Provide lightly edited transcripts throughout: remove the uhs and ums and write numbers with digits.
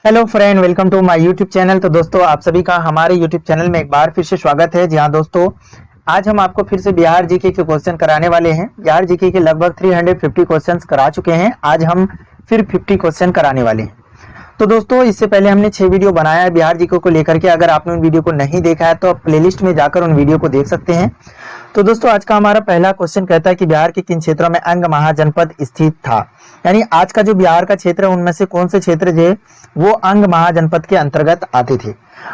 Hello friend, welcome to my YouTube channel. तो दोस्तों, आप सभी का हमारे यूट्यूब चैनल में एक बार फिर से स्वागत है। जी हाँ दोस्तों, आज हम आपको फिर से बिहार जीके के क्वेश्चन कराने वाले हैं। बिहार जीके के लगभग 350 क्वेश्चंस करा चुके हैं। आज हम फिर 50 क्वेश्चन कराने वाले हैं। तो दोस्तों, इससे पहले हमने 6 वीडियो बनाया है बिहार जीके को लेकर के। अगर आपने उन वीडियो को नहीं देखा है तो आप प्लेलिस्ट में जाकर उन वीडियो को देख सकते हैं। तो दोस्तों, आज का हमारा पहला क्वेश्चन कहता है कि बिहार के किन क्षेत्रों में अंग महाजनपद स्थित था। यानी आज का जो बिहार का क्षेत्र है उनमें से कौन से क्षेत्र जो है वो अंग महाजनपद के अंतर्गत आते थे।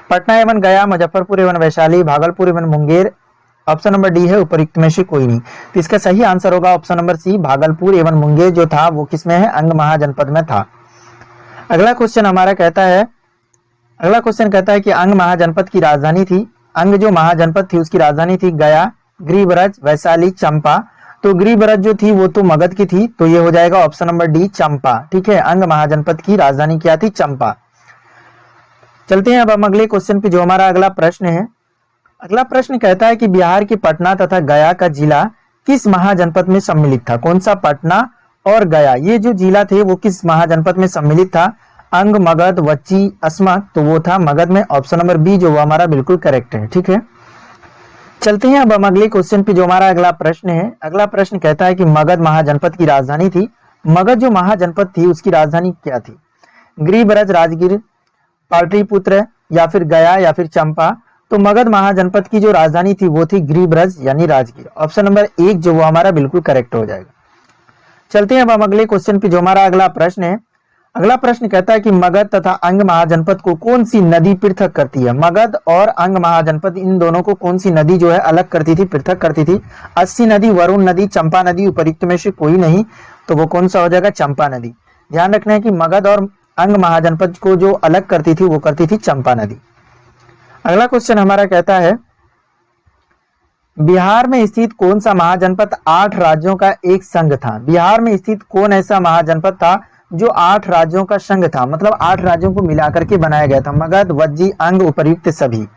पटना एवं गया, मुजफ्फरपुर एवं वैशाली, भागलपुर एवं मुंगेर। ऑप्शन नंबर डी है उपयुक्त में से कोई नहीं। तो इसका सही आंसर होगा ऑप्शन नंबर सी, भागलपुर एवं मुंगेर जो था वो किसमें है, अंग महाजनपद में था। अगला क्वेश्चन कहता है कि अंग महाजनपद की राजधानी थी। अंग जो महाजनपद थी उसकी राजधानी थी गया, गिरिब्रज, वैशाली, चंपा। तो गिरिब्रज जो थी वो तो मगध की थी, तो ये हो जाएगा ऑप्शन नंबर डी, चंपा। ठीक है, अंग महाजनपद की राजधानी क्या थी, चंपा। चलते हैं अब हम अगले क्वेश्चन पे, जो हमारा अगला प्रश्न है। अगला प्रश्न कहता है कि बिहार के पटना तथा गया का जिला किस महाजनपद में सम्मिलित था। कौन सा, पटना और गया, ये जो जिला थे वो किस महाजनपद में सम्मिलित था। अंग, मगध, वच्ची, अस्मक। तो वो था मगध में, ऑप्शन नंबर बी जो वो हमारा बिल्कुल करेक्ट है। ठीक है, चलते हैं अब हम अगले क्वेश्चन पे, जो हमारा अगला प्रश्न है। अगला प्रश्न कहता है कि मगध महाजनपद की राजधानी थी। मगध जो महाजनपद थी उसकी राजधानी क्या थी। गिरिब्रज, राजगीर, पाटलिपुत्र या फिर गया या फिर चंपा। तो मगध महाजनपद की जो राजधानी थी वो थी गिरिब्रज यानी राजगीर। ऑप्शन नंबर 1 जो वो हमारा बिल्कुल करेक्ट हो जाएगा। चलते हैं अब हम अगले क्वेश्चन पे, जो हमारा अगला प्रश्न है। अगला प्रश्न कहता है कि मगध तथा अंग महाजनपद को कौन सी नदी पृथक करती है। मगध और अंग महाजनपद इन दोनों को कौन सी नदी जो है अलग करती थी, पृथक करती थी। अस्सी नदी, वरुण नदी, चंपा नदी, उपयुक्त में से कोई नहीं। तो वो कौन सा हो जाएगा, चंपा नदी। ध्यान रखना है कि मगध और अंग महाजनपद को जो अलग करती थी वो करती थी चंपा नदी। अगला क्वेश्चन हमारा कहता है बिहार में स्थित कौन सा महाजनपद 8 राज्यों का एक संघ था। बिहार में स्थित कौन ऐसा महाजनपद था जो 8 राज्यों का संघ था, मतलब 8 राज्यों को मिलाकर के बनाया गया था। मगध, वज्जी, अंग, उपर्युक्त सभी।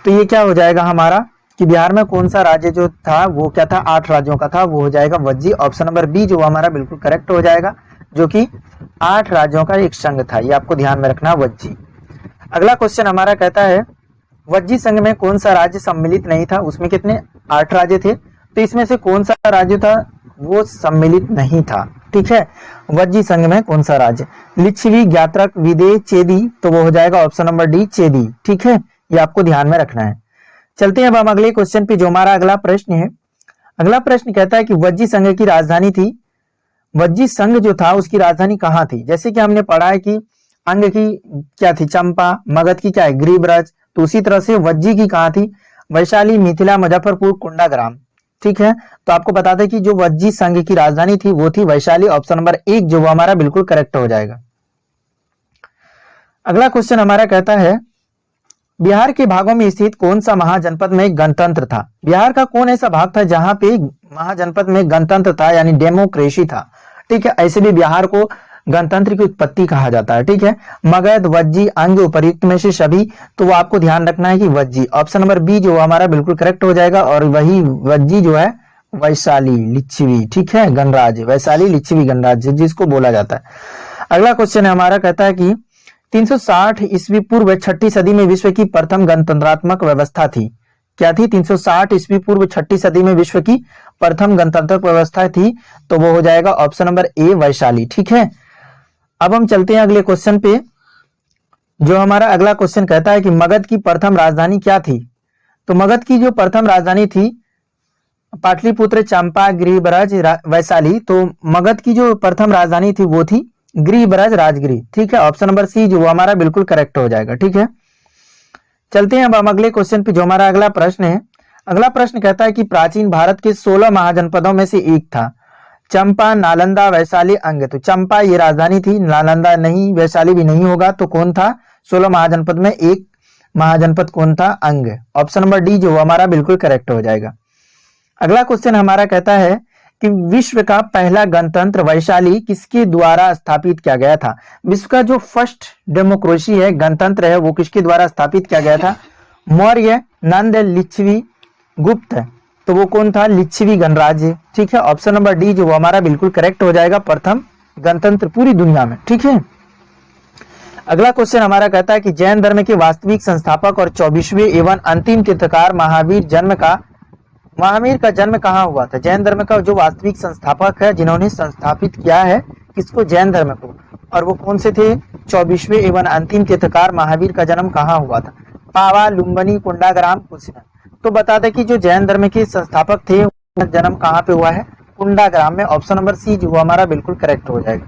तो ये क्या हो जाएगा हमारा कि बिहार में कौन सा राज्य जो था वो क्या था, 8 राज्यों का था, वो हो जाएगा वज्जी। ऑप्शन नंबर बी जो हमारा बिल्कुल करेक्ट हो जाएगा, जो कि 8 राज्यों का एक संघ था। ये आपको ध्यान में रखना, वज्जी। अगला क्वेश्चन हमारा कहता है वज्जी संघ में कौन सा राज्य सम्मिलित नहीं था। उसमें कितने, 8 राज्य थे, तो इसमें से कौन सा राज्य था वो सम्मिलित नहीं था। ठीक है, वज्जी संघ में कौन सा राज्य, लिच्छवी, ज्ञात्रक, विदेह, चेदी। तो वो हो जाएगा ऑप्शन नंबर डी, चेदी। ठीक है, ये आपको ध्यान में रखना है। चलते हैं अब हम अगले क्वेश्चन पे, जो हमारा अगला प्रश्न है। अगला प्रश्न कहता है कि वज्जी संघ की राजधानी थी। वज्जी संघ जो था उसकी राजधानी कहाँ थी। जैसे कि हमने पढ़ा है कि अंग की क्या थी, चंपा, मगध की क्या है, गिरिब्रज। तो उसी तरह से वज्जी की कहाँ थी, वैशाली, मिथिला, मुजफ्फरपुर, कुंडाग्राम। ठीक है, तो आपको बता दें कि जो वज्जी संघ की राजधानी थी वो थी वैशाली। ऑप्शन नंबर 1 जो वो हमारा बिल्कुल करेक्ट हो जाएगा। अगला क्वेश्चन हमारा कहता है बिहार के भागों में स्थित कौन सा महाजनपद में गणतंत्र था। बिहार का कौन ऐसा भाग था जहां पे महाजनपद में गणतंत्र था, यानी डेमोक्रेसी था। ठीक है, ऐसे भी बिहार को गणतंत्र की उत्पत्ति कहा जाता है। ठीक है, मगध, वज्जी, अंग, उपर्युक्त में से सभी। तो वो आपको ध्यान रखना है कि वज्जी। ऑप्शन नंबर बी जो हमारा बिल्कुल करेक्ट हो जाएगा। और वही वज्जी जो है वैशाली, लिच्छवी। ठीक है, गणराज्य, वैशाली, लिच्छवी, गणराज्य जिसको बोला जाता है। अगला क्वेश्चन हमारा कहता है कि 360 ईस्वी पूर्व 6ठी सदी में विश्व की प्रथम गणतंत्रात्मक व्यवस्था थी। क्या थी, 360 ईस्वी पूर्व 6ठी सदी में विश्व की प्रथम गणतंत्र व्यवस्था थी। तो वो हो जाएगा ऑप्शन नंबर ए, वैशाली। ठीक है, अब हम चलते हैं अगले क्वेश्चन पे, जो हमारा अगला क्वेश्चन कहता है कि मगध की प्रथम राजधानी क्या थी। तो मगध की जो प्रथम राजधानी थी पाटलिपुत्र, चंपा, गिरिब्रज, वैशाली। तो मगध की जो प्रथम राजधानी थी वो थी गिरिब्रज, राजगिरी। ठीक है, ऑप्शन नंबर सी जो हमारा बिल्कुल करेक्ट हो जाएगा। ठीक है, चलते हैं अब हम अगले क्वेश्चन पे, जो हमारा अगला प्रश्न है। अगला प्रश्न कहता है कि प्राचीन भारत के 16 महाजनपदों में से एक था। चंपा, नालंदा, वैशाली, अंग। तो चंपा ये राजधानी थी, नालंदा नहीं, वैशाली भी नहीं होगा। तो कौन था 16 महाजनपद में एक महाजनपद कौन था, अंग। ऑप्शन नंबर डी जो हमारा बिल्कुल करेक्ट हो जाएगा। अगला क्वेश्चन हमारा कहता है कि विश्व का पहला गणतंत्र वैशाली किसके द्वारा स्थापित किया गया था। विश्व का जो फर्स्ट डेमोक्रेसी है, गणतंत्र है, वो किसके द्वारा स्थापित किया गया था। मौर्य, नंद, लिच्छवी, गुप्त। तो वो कौन था, लिच्छवी गणराज्य। ठीक है, ऑप्शन नंबर डी जो हमारा बिल्कुल करेक्ट हो जाएगा, प्रथम गणतंत्र पूरी दुनिया में। ठीक है, अगला क्वेश्चन हमारा कहता है कि जैन धर्म के वास्तविक संस्थापक और 24वें एवं अंतिम तीर्थकार महावीर का जन्म कहाँ हुआ था। जैन धर्म का जो वास्तविक संस्थापक है, जिन्होंने संस्थापित किया है किसको, जैन धर्म को, और वो कौन से थे, 24वें एवं अंतिम तीर्थकार महावीर का जन्म कहाँ हुआ था, पावा, लुम्बिनी, कुंडाग्राम, कुशीनगर। तो बता दें कि जो जैन धर्म के संस्थापक थे उनका जन्म कहाँ पे हुआ है, कुंडाग्राम में। ऑप्शन नंबर सी जो हमारा बिल्कुल करेक्ट हो जाएगा।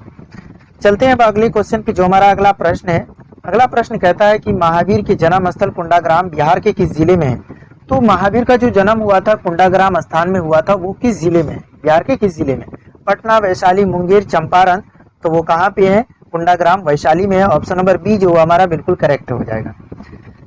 चलते हैं अब अगले क्वेश्चन पे, जो हमारा अगला प्रश्न है। अगला प्रश्न कहता है कि महावीर के जन्म स्थल कुंडाग्राम बिहार के किस जिले में है। तो महावीर का जो जन्म हुआ था कुंडाग्राम स्थान में हुआ था, वो किस जिले में है, बिहार के किस जिले में, पटना, वैशाली, मुंगेर, चंपारण। तो वो कहाँ पे है, कुंडाग्राम वैशाली में है। ऑप्शन नंबर बी जो हमारा बिल्कुल करेक्ट हो जाएगा।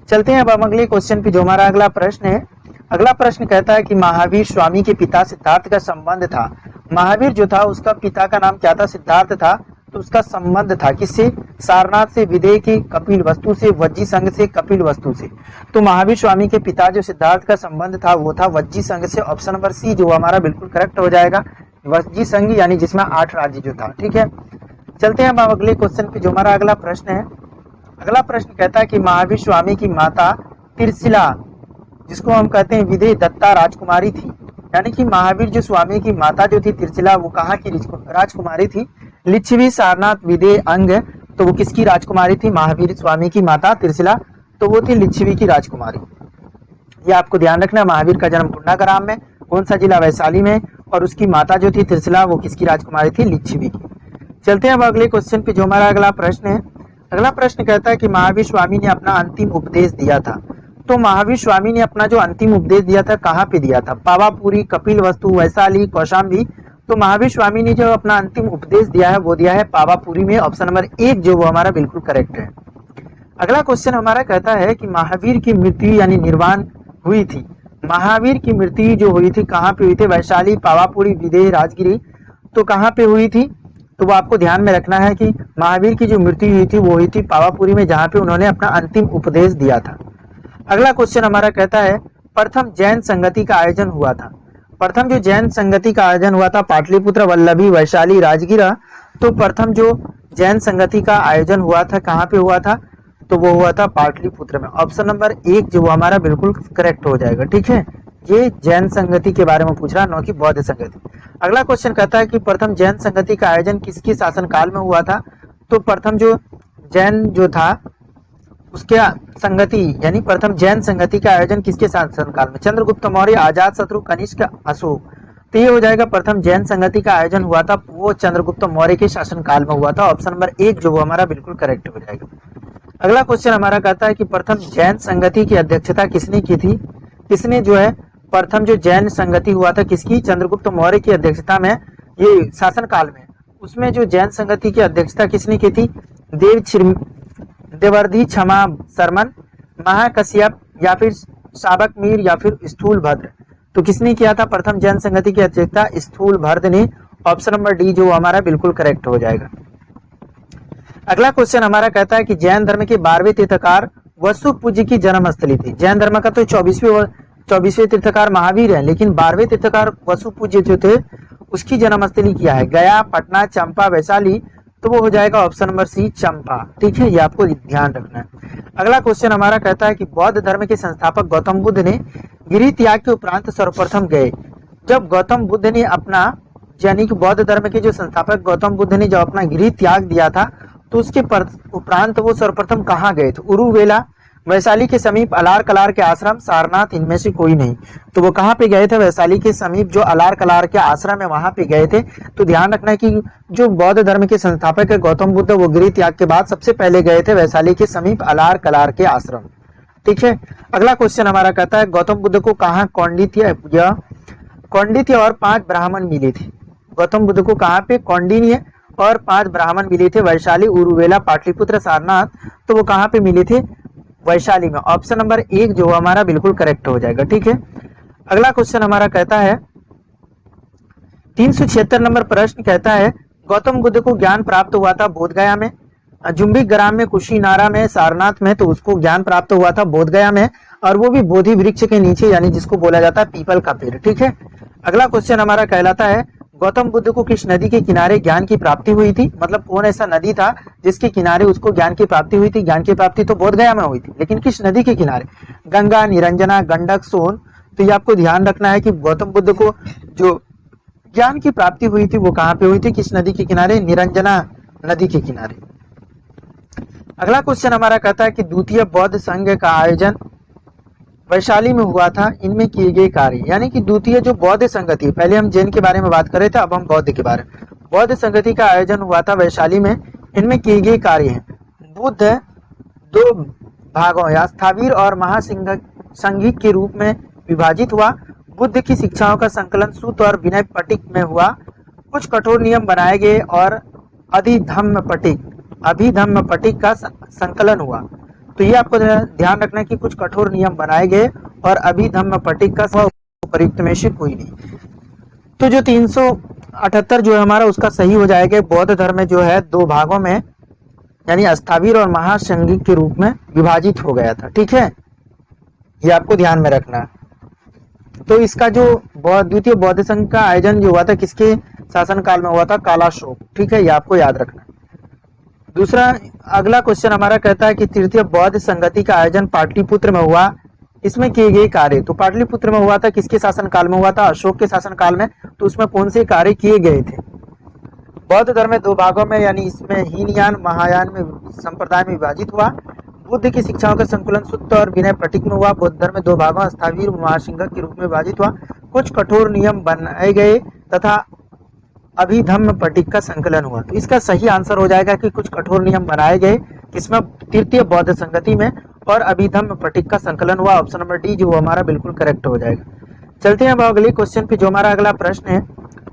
चलते हैं अब हम अगले क्वेश्चन पे, जो हमारा अगला प्रश्न है। अगला प्रश्न कहता है कि महावीर स्वामी के पिता सिद्धार्थ का संबंध था। महावीर जो था उसका पिता का नाम क्या था, सिद्धार्थ था। तो उसका संबंध था किससे, सारनाथ से, विदेह के कपिल वस्तु से, वज्जी संघ से, कपिल वस्तु से। तो महावीर स्वामी के पिता जो सिद्धार्थ का संबंध था वो था वज्जी संघ से। ऑप्शन नंबर सी जो हमारा बिल्कुल करेक्ट हो जाएगा, वज्जी संघ यानी जिसमें 8 राज्य जो था। ठीक है, चलते हैं अब अगले क्वेश्चन पे, जो हमारा अगला प्रश्न है। अगला प्रश्न कहता है कि महावीर स्वामी की माता तिरसिला, जिसको हम कहते हैं विदेह दत्ता राजकुमारी थी। यानी कि महावीर जो स्वामी की माता जो थी तिरसिला, वो कहाँ की राजकुमारी थी, लिच्छवी, सारनाथ, विदेह, अंग। तो वो किसकी राजकुमारी थी, महावीर स्वामी की माता तिरसिला, तो वो थी लिच्छवी की राजकुमारी। ये आपको ध्यान रखना, महावीर का जन्म कुंडाग्राम में, कौन सा जिला, वैशाली में, और उसकी माता जो थी तिरसिला वो किसकी राजकुमारी थी, लिच्छवी की। चलते हैं अब अगले क्वेश्चन पे, जो हमारा अगला प्रश्न है। अगला प्रश्न कहता है कि महावीर स्वामी ने अपना अंतिम उपदेश दिया था। तो महावीर स्वामी ने अपना जो अंतिम उपदेश दिया था कहाँ पे दिया था, पावापुरी, कपिल वस्तु, वैशाली, कौशाम्बी। तो महावीर स्वामी ने जो अपना अंतिम उपदेश दिया है वो दिया है पावापुरी में। ऑप्शन नंबर 1 जो वो हमारा बिल्कुल करेक्ट है। अगला क्वेश्चन हमारा कहता है कि महावीर की मृत्यु यानी निर्वाण हुई थी। महावीर की मृत्यु जो हुई थी कहाँ पे हुई थी, वैशाली, पावापुरी, विदेह, राजगिरी। तो कहाँ पे हुई थी, तो वो आपको ध्यान में रखना है कि महावीर की जो मृत्यु हुई थी वो हुई थी पावापुरी में, जहाँ पे उन्होंने अपना अंतिम उपदेश दिया था। अगला क्वेश्चन हमारा कहता है प्रथम जैन संगति का आयोजन हुआ था। प्रथम जो जैन संगति का आयोजन हुआ था पाटलिपुत्र, वल्लभी, वैशाली, राजगिरा। तो प्रथम जो जैन संगति का आयोजन हुआ था कहाँ पे हुआ था, तो वो हुआ था पाटलिपुत्र में। ऑप्शन नंबर 1 जो हमारा बिल्कुल करेक्ट हो जाएगा। ठीक है, ये जैन संगति के बारे में पूछ रहा, न कि बौद्ध संगति। अगला क्वेश्चन कहता है कि प्रथम जैन संगति का आयोजन किसके शासनकाल में हुआ था। तो प्रथम जो जैन जो था उसके संगति यानी प्रथम जैन संगति का आयोजन किसके शासनकाल में, चंद्रगुप्त मौर्य, अजातशत्रु, कनिष्क, अशोक। तो ये हो जाएगा प्रथम जैन संगति का आयोजन हुआ था वो चंद्रगुप्त मौर्य के शासनकाल में हुआ था। ऑप्शन नंबर 1 जो वो हमारा बिल्कुल करेक्ट हो जाएगा। अगला क्वेश्चन हमारा कहता है कि प्रथम जैन संगति की अध्यक्षता किसने की थी। किसने जो है प्रथम जो जैन संगति हुआ था किसकी, चंद्रगुप्त मौर्य की अध्यक्षता में, ये शासनकाल में। उसमें जो जैन संगति की अध्यक्षता किसने की थी, देवर्धि, क्षमा शर्मन, महाकश्यप, या फिर शाबक मीर, या फिर स्थूलभद्र। तो किसने किया था प्रथम जैन संगति की अध्यक्षता, स्थूलभद्र ने। ऑप्शन नंबर डी जो हमारा बिल्कुल करेक्ट हो जाएगा। अगला क्वेश्चन हमारा कहता है कि जैन धर्म के 12वें तीर्थकार वसु पूज्य की जन्मस्थली थी। जैन धर्म का तो 24वें तीर्थकार महावीर है, लेकिन 12वें तीर्थकार वसु पूज्य जो थे उसकी जन्मस्थली क्या है, गया, पटना, चंपा, वैशाली। तो वो हो जाएगा ऑप्शन नंबर सी, चंपा। ठीक है, ये आपको ध्यान रखना है। अगला क्वेश्चन हमारा कहता है कि बौद्ध धर्म के संस्थापक गौतम बुद्ध ने गिरि त्याग के उपरांत सर्वप्रथम गए। जब गौतम बुद्ध ने अपना यानी कि बौद्ध धर्म के जो संस्थापक गौतम बुद्ध ने जब अपना गिरि त्याग दिया था तो उसके उपरांत वो सर्वप्रथम कहाँ गए थे, उरुवेला, वैशाली के समीप अलार कलार के आश्रम, सारनाथ, इनमें से कोई नहीं। तो वो कहाँ पे गए थे, वैशाली के समीप जो अलार कलार के आश्रम है वहां पे गए थे। तो ध्यान रखना है कि जो बौद्ध धर्म के संस्थापक है गौतम बुद्ध, वो गिरि त्याग के बाद सबसे पहले गए थे वैशाली के समीप अलार कलार के आश्रम। ठीक है, अगला क्वेश्चन हमारा कहता है गौतम बुद्ध को कहाँ कौंडिन्य और 5 ब्राह्मण मिले थे। गौतम बुद्ध को कहाँ पे कौंडिन्य और 5 ब्राह्मण मिले थे, वैशाली, उरुवेला, पाटलिपुत्र, सारनाथ। तो वो कहाँ पे मिले थे, वैशाली में। ऑप्शन नंबर 1 जो हमारा बिल्कुल करेक्ट हो जाएगा। ठीक है, अगला क्वेश्चन हमारा कहता है 376 नंबर प्रश्न कहता है गौतम बुद्ध को ज्ञान प्राप्त हुआ था बोधगया में, जुम्बिक ग्राम में, कुशीनारा में, सारनाथ में। तो उसको ज्ञान प्राप्त हुआ था बोधगया में, और वो भी बोधि वृक्ष के नीचे, यानी जिसको बोला जाता है पीपल का पेड़। ठीक है, अगला क्वेश्चन हमारा कहलाता है गौतम बुद्ध को किस नदी के किनारे ज्ञान की प्राप्ति हुई थी? मतलब कौन ऐसा नदी था जिसके किनारे उसको ज्ञान की प्राप्ति हुई थी? ज्ञान की प्राप्ति तो बोध गया में हुई थी, लेकिन किस नदी के किनारे? गंगा, निरंजना, गंडक, सोन। तो ये आपको ध्यान रखना है कि गौतम बुद्ध को जो ज्ञान की प्राप्ति हुई थी वो कहाँ पे हुई थी? किस नदी के किनारे? निरंजना नदी के किनारे। अगला क्वेश्चन हमारा कहता है कि द्वितीय बौद्ध संघ का आयोजन वैशाली में हुआ था, इनमें किए गए कार्य। यानी कि द्वितीय जो बौद्ध संगति, पहले हम जैन के बारे में बात कर रहे थे, अब हम बौद्ध के बारे में। बौद्ध संगति का आयोजन हुआ था वैशाली में, इनमें किए गए कार्य हैं। बुद्ध दो भागों या स्थावीर और महासंघिक के रूप में विभाजित हुआ। बुद्ध की शिक्षाओं का संकलन सूत्र और विनय पटिक में हुआ। कुछ कठोर नियम बनाए गए और अभिधम्म पटिक का संकलन हुआ। तो ये आपको ध्यान रखना है कि कुछ कठोर नियम बनाए गए और अभिधम्म पटिक का उपयुक्त में से कोई नहीं। तो जो 378 जो है हमारा उसका सही हो जाएगा। बौद्ध धर्म में जो है दो भागों में यानी स्थावीर और महासंघिक के रूप में विभाजित हो गया था। ठीक है, ये आपको ध्यान में रखना है। तो इसका जो द्वितीय बौद्ध संघ का आयोजन जो हुआ था किसके शासनकाल में हुआ था? कालाशोक। ठीक है, ये आपको याद रखना है। दूसरा अगला क्वेश्चन हमारा कहता है कि तृतीय बौद्ध संगति का आयोजन पाटलिपुत्र में हुआ, इसमें किए गए कार्य। तो पाटलिपुत्र में हुआ था, किसके शासनकाल में हुआ था? अशोक के शासनकाल में। तो उसमें कौन से कार्य किए गए थे? बौद्ध धर्म में दो भागों में यानी इसमें हीनयान महायान में संप्रदाय में विभाजित हुआ। बुद्ध की शिक्षाओं का संकुलन सूत्र और विनय पटिक में हुआ। बौद्ध धर्म में दो भागों स्थावीर महासंघिक के रूप में विभाजित हुआ। कुछ कठोर नियम बनाए गए तथा अभिधम्म पटिक का संकलन हुआ। तो इसका सही आंसर हो जाएगा कि कुछ कठोर नियम बनाए गए, किसमें? तृतीय बौद्ध संगति में, और अभिधम्म पटिक का संकलन हुआ। ऑप्शन नंबर डी जो हमारा बिल्कुल करेक्ट हो जाएगा। चलते हैं अब अगले क्वेश्चन पे, जो हमारा अगला प्रश्न है।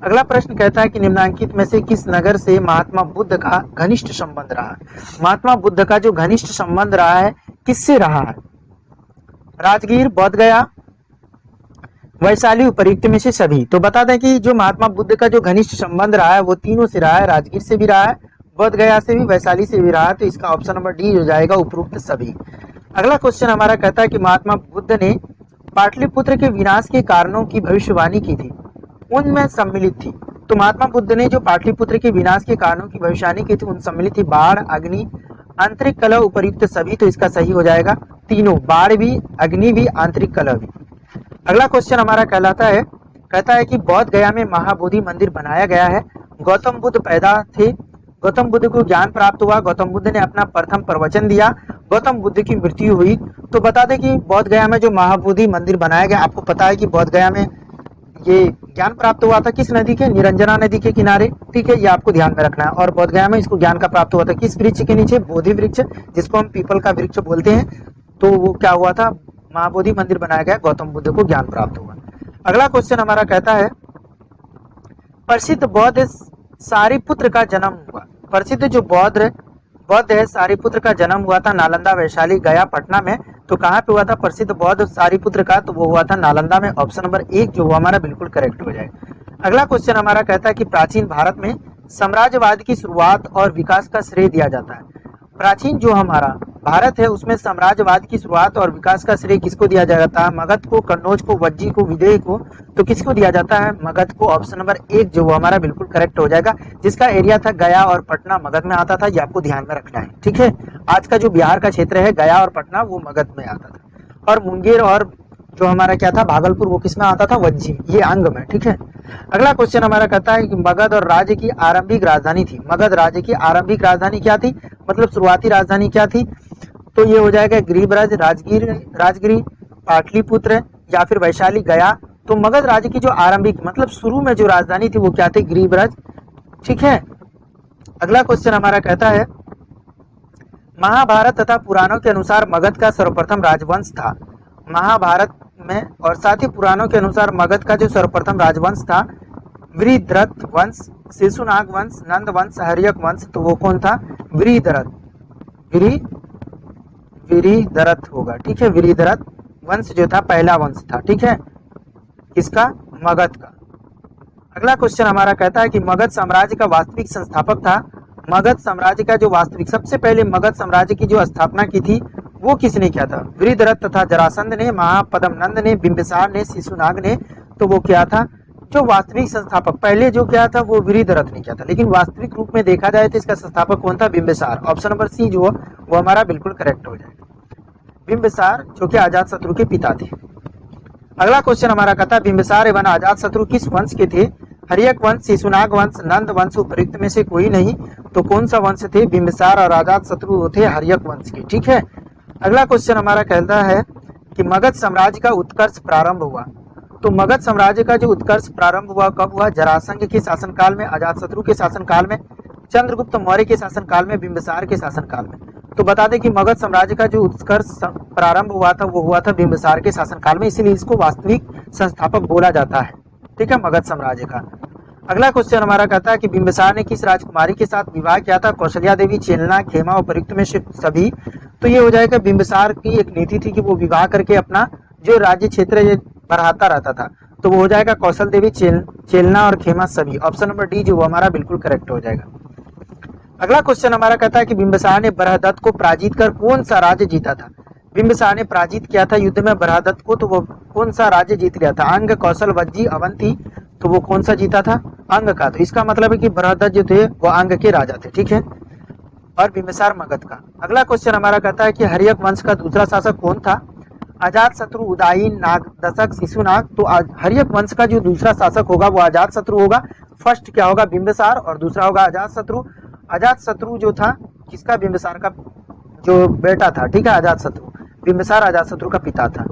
अगला प्रश्न कहता है कि निम्नलिखित में से किस नगर से महात्मा बुद्ध का घनिष्ठ संबंध रहा है? महात्मा बुद्ध का जो घनिष्ठ संबंध रहा है किससे रहा है? राजगीर, बोध गया, वैशाली, उपयुक्त में से सभी। तो बता दें कि जो महात्मा बुद्ध का जो घनिष्ठ संबंध रहा है वो तीनों से रहा है। राजगीर से भी रहा है, बोध गया से भी, वैशाली से भी रहा है। तो इसका ऑप्शन नंबर डी हो जाएगा, उपयुक्त सभी। अगला क्वेश्चन हमारा कहता है कि महात्मा बुद्ध ने पाटलिपुत्र के विनाश के कारणों की भविष्यवाणी की थी, उनमें सम्मिलित थी। तो महात्मा बुद्ध ने जो पाटलिपुत्र के विनाश के कारणों की भविष्यवाणी की थी उन सम्मिलित थी बाढ़, अग्नि, आंतरिक कलह, उपयुक्त सभी। तो इसका सही हो जाएगा तीनों, बाढ़ भी, अग्नि भी, आंतरिक कलह भी। अगला क्वेश्चन हमारा कहता है कि बोध गया में महाबोधि मंदिर बनाया गया है। गौतम बुद्ध पैदा थे, गौतम बुद्ध को ज्ञान प्राप्त हुआ, गौतम बुद्ध ने अपना प्रथम प्रवचन दिया, गौतम बुद्ध की मृत्यु हुई। तो बता दें कि बोध गया में जो महाबोधि मंदिर बनाया गया, आपको पता है कि बोध गया में ये ज्ञान प्राप्त हुआ था किस नदी के? निरंजना नदी के किनारे। ठीक है, ये आपको ध्यान में रखना है। और बोध गया में इसको ज्ञान का प्राप्त हुआ था किस वृक्ष के नीचे? बोधि वृक्ष, जिसको हम पीपल का वृक्ष बोलते हैं। तो वो क्या हुआ था? महाबोधि मंदिर बनाया गया, गौतम बुद्ध को ज्ञान प्राप्त हुआ। अगला क्वेश्चन हमारा कहता है प्रसिद्ध बौद्ध सारिपुत्र का जन्म हुआ। प्रसिद्ध जो बौद्ध है सारिपुत्र का जन्म हुआ था नालंदा, वैशाली, गया, पटना में। तो कहाँ पे हुआ था प्रसिद्ध बौद्ध सारिपुत्र का? तो वो हुआ था नालंदा में। ऑप्शन नंबर एक जो हमारा बिल्कुल करेक्ट हो जाएगा। अगला क्वेश्चन हमारा कहता है कि प्राचीन भारत में साम्राज्यवाद की शुरुआत और विकास का श्रेय दिया जाता है। प्राचीन जो हमारा भारत है उसमें साम्राज्यवाद की शुरुआत और विकास का श्रेय किसको दिया जाता है? मगध को, कन्नौज को, वज्जी को, विदेह को। तो किसको दिया जाता है? मगध को। ऑप्शन नंबर एक जो हमारा बिल्कुल करेक्ट हो जाएगा, जिसका एरिया था गया और पटना, मगध में आता था। ये आपको ध्यान में रखना है। ठीक है, आज का जो बिहार का क्षेत्र है गया और पटना वो मगध में आता था, और मुंगेर और जो हमारा क्या था भागलपुर वो किसमें आता था? वज्जी, ये अंग में। ठीक है, अगला क्वेश्चन हमारा कहता है कि मगध और राज्य की आरंभिक राजधानी थी। मगध राज्य की आरंभिक राजधानी क्या थी? मतलब शुरुआती राजधानी क्या थी? तो ये हो जाएगा गिरिब्रज, राजगिरी, पाटलिपुत्र या फिर वैशाली, गया। तो मगध राज्य की जो आरंभिक मतलब शुरू में जो राजधानी थी वो क्या थी? गिरिब्रज। ठीक है, अगला क्वेश्चन हमारा कहता है महाभारत तथा पुराणों के अनुसार मगध का सर्वप्रथम राजवंश था। महाभारत में और साथ ही पुराणों के अनुसार मगध का जो सर्वप्रथम राजवंश था वृहद्रथ वंश, शिशुनाग वंश, नंद वंश, हर्यक वंश। तो वो कौन था? वृहद्रथ होगा। ठीक है, वृहद्रथ वंश जो था पहला वंश था। ठीक है, किसका? मगध का। अगला क्वेश्चन हमारा कहता है कि मगध साम्राज्य का वास्तविक संस्थापक था। मगध साम्राज्य का जो वास्तविक सबसे पहले मगध साम्राज्य की जो स्थापना की थी वो किसने किया था? वृहद्रथ तथा जरासंध ने, महापद्म नंद ने, बिंबिसार ने, शिशुनाग ने। तो वो क्या था? जो वास्तविक संस्थापक पहले जो क्या था वो वृहदरथ ने किया था, लेकिन वास्तविक रूप में देखा जाए तो इसका संस्थापक कौन था? बिंबिसार। ऑप्शन नंबर सी जो वो हमारा बिल्कुल करेक्ट हो जाएगा। बिंबिसार जो कि अजातशत्रु के पिता थे। अगला क्वेश्चन हमारा कहता है बिंबिसार एवं अजातशत्रु किस वंश के थे? हर्यक वंश, शिशुनाग वंश, नंद वंश, उपयुक्त में से कोई नहीं। तो कौन सा वंश थे? बिंबिसार और अजातशत्रु थे हर्यक वंश के। ठीक है। अगला क्वेश्चन हमारा कहता है कि मगध साम्राज्य का उत्कर्ष प्रारंभ हुआ। तो मगध साम्राज्य का जो उत्कर्ष प्रारंभ हुआ कब हुआ? जरासंध के शासनकाल में, अजातशत्रु के शासनकाल में, चंद्रगुप्त मौर्य के शासनकाल में, बिंबिसार के शासनकाल में। तो बता दें कि मगध साम्राज्य का जो उत्कर्ष प्रारंभ हुआ था वो हुआ था बिंबिसार के शासनकाल में, इसीलिए इसको वास्तविक संस्थापक बोला जाता है। ठीक है, मगध साम्राज्य का। अगला क्वेश्चन हमारा कहता है कि बिंबिसार ने किस राजकुमारी के साथ विवाह किया था? कौशल्या देवी, चेलना, खेमा, उपयुक्त में से सभी। तो ये हो जाएगा बिंबिसार की एक नीति थी कि वो विवाह करके अपना जो राज्य क्षेत्र बढ़ाता रहता था, तो वो हो जाएगा कौशल देवी, चेलना और खेमा सभी। ऑप्शन नंबर डी जो वो हमारा बिल्कुल करेक्ट हो जाएगा। अगला क्वेश्चन हमारा कहता है कि बिंबिसार ने बृहदत्त को पराजित कर कौन सा राज्य जीता था? बिंबिसार ने पराजित किया था युद्ध में बृहदत्त को, तो वो कौन सा राज्य जीत लिया था? अंग, कौशल, वज्जी, अवंती। तो वो कौन सा जीता था? अंग का। तो इसका मतलब है कि बृहदत्त जो थे वो अंग के राजा थे। ठीक है, और बिंबिसार मगध का। अगला क्वेश्चन हमारा कहता है कि हर्यक वंश का दूसरा शासक कौन था? अजातशत्रु, उदायी, नागदशक, शिशुनाग। तो हर्यक वंश का जो दूसरा शासक होगा वो अजातशत्रु होगा। फर्स्ट क्या होगा? बिंबिसार, और दूसरा होगा अजातशत्रु। अजातशत्रु जो था किसका? बिंबिसार का जो बेटा था। ठीक है, अजातशत्रु। बिंबिसार अजातशत्रु का पिता था,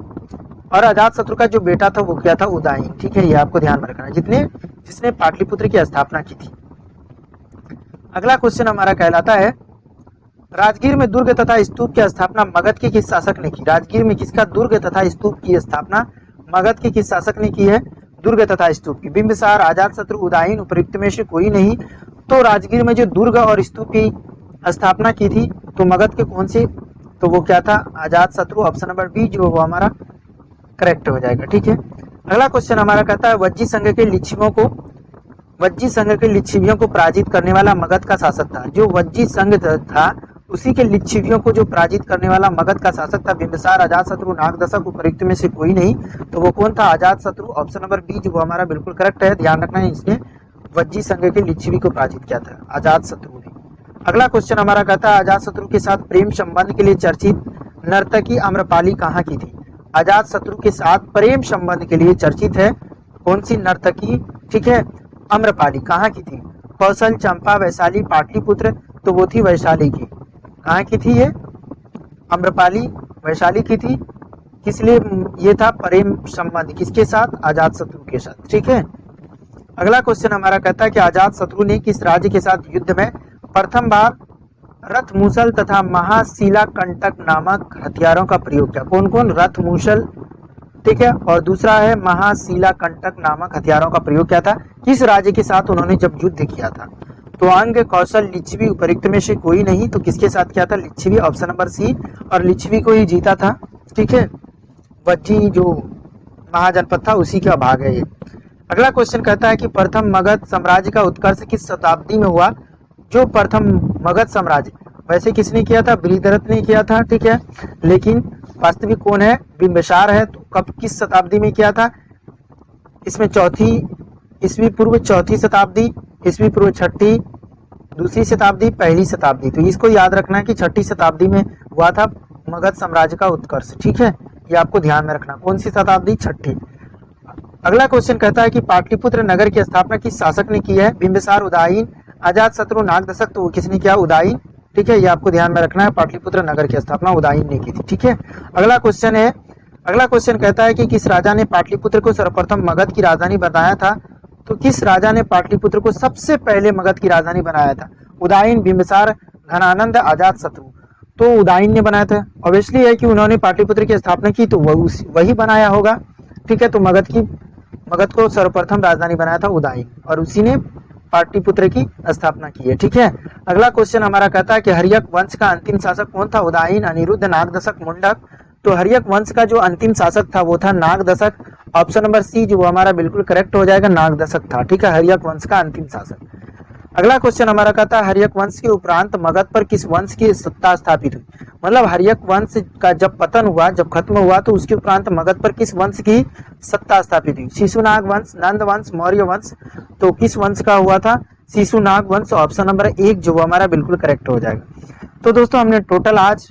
और अजातशत्रु का जो बेटा था वो क्या था? उदायी। ठीक है, ये आपको ध्यान में रखना है, जिसने पाटलिपुत्र की स्थापना की थी। अगला क्वेश्चन हमारा कहलाता है राजगीर में दुर्ग तथा स्तूप की स्थापना मगध के किस शासक ने की? राजगीर में किसका दुर्ग तथा स्तूप की स्थापना मगध के किस शासक ने की है? दुर्ग तथा स्तूप की। बिंबिसार, अजातशत्रु, उदायी, उपयुक्त में से कोई नहीं। तो राजगीर में जो दुर्ग और स्तूप की स्थापना की थी तो मगध के कौन से? तो वो क्या था? अजातशत्रु। ऑप्शन नंबर बी जो वो हमारा करेक्ट हो जाएगा। ठीक है। अगला क्वेश्चन हमारा कहता है वज्जी संघ के लिच्छवियों को पराजित करने वाला मगध का शासक था। जो वज्जी संघ था उसी के लिच्छवियों को जो पराजित करने वाला मगध का शासक था बिंबिसार, अजातशत्रु, नागदशक, उपयुक्त में से कोई नहीं। तो वो कौन था? अजातशत्रु। ऑप्शन नंबर बी जो वो हमारा बिल्कुल करेक्ट है। ध्यान रखना है, इसने वज्जी संघ के लिच्छवी को पराजित किया था अजातशत्रु ने। अगला क्वेश्चन हमारा कहता है अजातशत्रु के साथ प्रेम संबंध के लिए चर्चित नर्तकी आम्रपाली कहाँ की थी? अजातशत्रु के साथ प्रेम संबंध के लिए चर्चित है कौन सी नर्तकी? ठीक है, आम्रपाली। कहाँ की थी? कौशल, चंपा, वैशाली, पाटलिपुत्र। तो वो थी वैशाली की। कहाँ की थी ये? आम्रपाली वैशाली की थी। किस लिए ये था? प्रेम संबंध किसके साथ? अजातशत्रु के साथ। ठीक है। अगला क्वेश्चन हमारा कहता है कि अजातशत्रु ने किस राज्य के साथ युद्ध में प्रथम बार रथ मूसल तथा महाशिलाकंटक नामक हथियारों का प्रयोग किया? कौन कौन? रथ मूसल, ठीक है, और दूसरा है महाशिलाकंटक नामक हथियारों का प्रयोग किया था। किस राज्य के साथ उन्होंने जब युद्ध किया था? तो अंग, कौशल, लिच्छवी, उपयुक्त में से कोई नहीं। तो किसके साथ किया था? लिच्छवी। ऑप्शन नंबर सी, और लिच्छवी को ही जीता था। ठीक है, वज्जी जो महाजनपद था उसी का भाग है ये। अगला क्वेश्चन कहता है कि प्रथम मगध साम्राज्य का उत्कर्ष किस शताब्दी में हुआ? जो प्रथम मगध साम्राज्य वैसे किसने किया था? वृहदरथ ने किया था। ठीक है, लेकिन वास्तविक कौन है? बिंबिसार है। तो कब, किस शताब्दी में किया था? इसमें चौथी ईस्वी पूर्व, चौथी शताब्दी, ईस्वी पूर्व छठी, दूसरी शताब्दी, पहली शताब्दी। तो इसको याद रखना है कि छठी शताब्दी में हुआ था मगध साम्राज्य का उत्कर्ष। ठीक है, ये आपको ध्यान में रखना। कौन सी शताब्दी? छठी। अगला क्वेश्चन कहता है कि पाटलिपुत्र नगर की स्थापना किस शासक ने की है? बिंबिसार, उदायी, अजातशत्रु, नागदशक। तो किसने किया? उदायी। ठीक है, ये आपको ध्यान में रखना है। पाटलिपुत्र नगर की स्थापना उदायी ने की थी। ठीक है। अगला क्वेश्चन कहता है कि किस राजा ने पाटलिपुत्र को सर्वप्रथम मगध की राजधानी बनाया था? तो किस राजा ने पाटलिपुत्र को सबसे पहले मगध की राजधानी बनाया था? उदायी, बिंबिसार, घनानंद, अजातशत्रु। तो उदायी ने बनाया था। ऑब्वियसली है कि उन्होंने पाटलिपुत्र की स्थापना की तो वही बनाया होगा। ठीक है, तो मगध को सर्वप्रथम राजधानी बनाया था उदायी, और उसी ने पाटलिपुत्र की स्थापना की है। ठीक है। अगला क्वेश्चन हमारा कहता है कि हर्यक वंश का अंतिम शासक कौन था? उदायी, अनिरुद्ध, नागदशक, मुंडक। तो हर्यक वंश का जो अंतिम शासक था वो था नागदशक। ऑप्शन नंबर सी जो हमारा बिल्कुल करेक्ट हो जाएगा, नागदशक था। ठीक है, हर्यक वंश का अंतिम शासक। अगला क्वेश्चन हमारा कहता है हर्यक वंश के उपरांत मगध पर किस वंश की सत्ता स्थापित हुई। मतलब हर्यक वंश का जब पतन हुआ, जब खत्म हुआ, तो उसके उपरांत मगध पर किस वंश की सत्ता स्थापित हुई। शिशुनाग वंश, नंद वंश, मौर्य वंश। तो किस वंश का हुआ था? शिशुनाग वंश। ऑप्शन नंबर 1 जो हमारा बिल्कुल करेक्ट हो जाएगा। तो दोस्तों हमने टोटल आज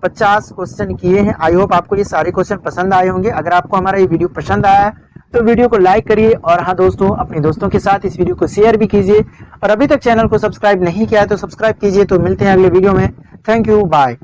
50 क्वेश्चन किए हैं। आई होप आपको ये सारे क्वेश्चन पसंद आए होंगे। अगर आपको हमारा ये वीडियो पसंद आया है तो वीडियो को लाइक करिए, और हाँ दोस्तों, अपने दोस्तों के साथ इस वीडियो को शेयर भी कीजिए, और अभी तक चैनल को सब्सक्राइब नहीं किया है तो सब्सक्राइब कीजिए। तो मिलते हैं अगले वीडियो में। Thank you, bye.